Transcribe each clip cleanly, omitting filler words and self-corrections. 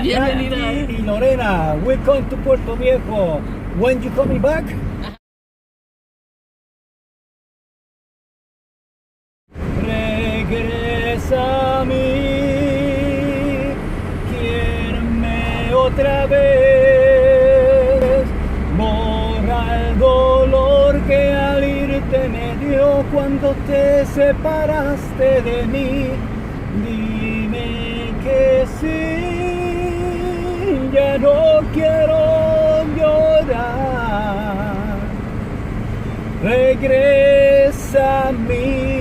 Bienvenida. Frankie y Lorena, welcome to Puerto Viejo. When you coming back? Regresa a mí, quiéreme otra vez, borra el dolor que al irte me dio cuando te separaste de mí, dime que sí, ya no quiero llorar, regresa a mí.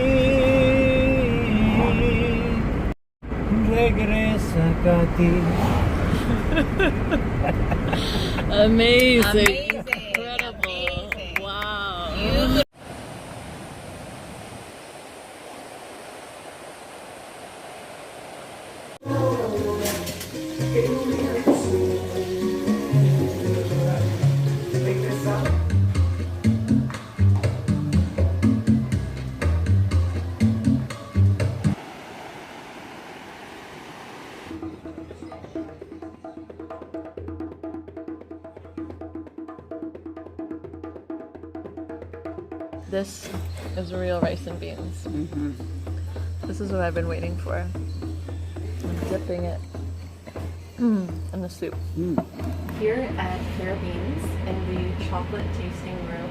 Regresa, Katy. Amazing. Amazing. Incredible. Amazing. Wow. This is real rice and beans. This is what I've been waiting for. I'm dipping it in the soup. Here at Fair Beans in the chocolate tasting room,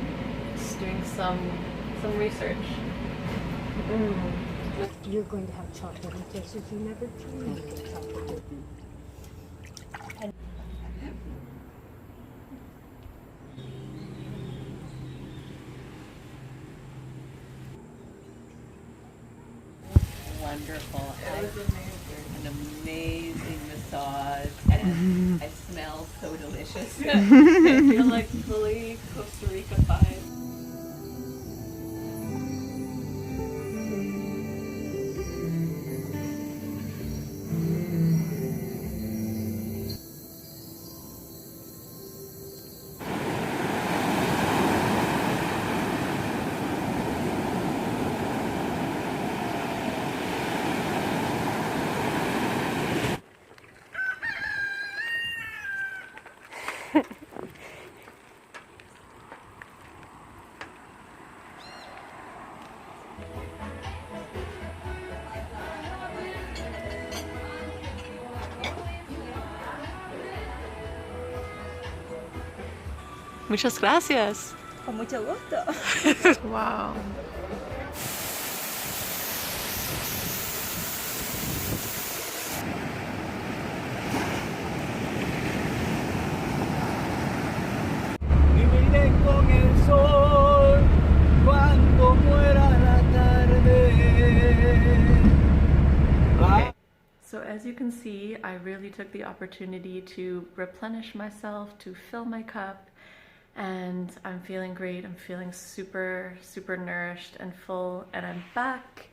just doing some research. You're going to have chocolate in places you never dreamed of chocolate. Wonderful. An amazing massage, and I smell so delicious. I feel like fully Costa Rica vibe. Muchas gracias. Con mucho gusto. Wow. Viviré con el sol cuando muera la tarde. So as you can see, I really took the opportunity to replenish myself, to fill my cup, and I'm feeling great. I'm feeling super, super nourished and full, and I'm back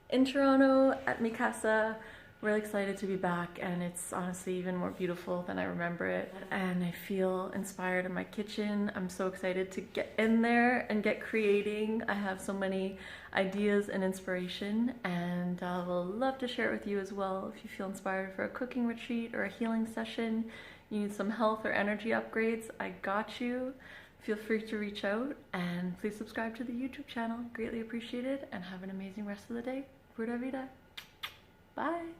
in Toronto at mi casa. Really excited to be back, and it's honestly even more beautiful than I remember it. And I feel inspired in my kitchen. I'm so excited to get in there and get creating. I have so many ideas and inspiration, and I will love to share it with you as well. If you feel inspired for a cooking retreat or a healing session, you need some health or energy upgrades, I got you. Feel free to reach out, and please subscribe to the YouTube channel. Greatly appreciated, and have an amazing rest of the day. Pura vida. Bye.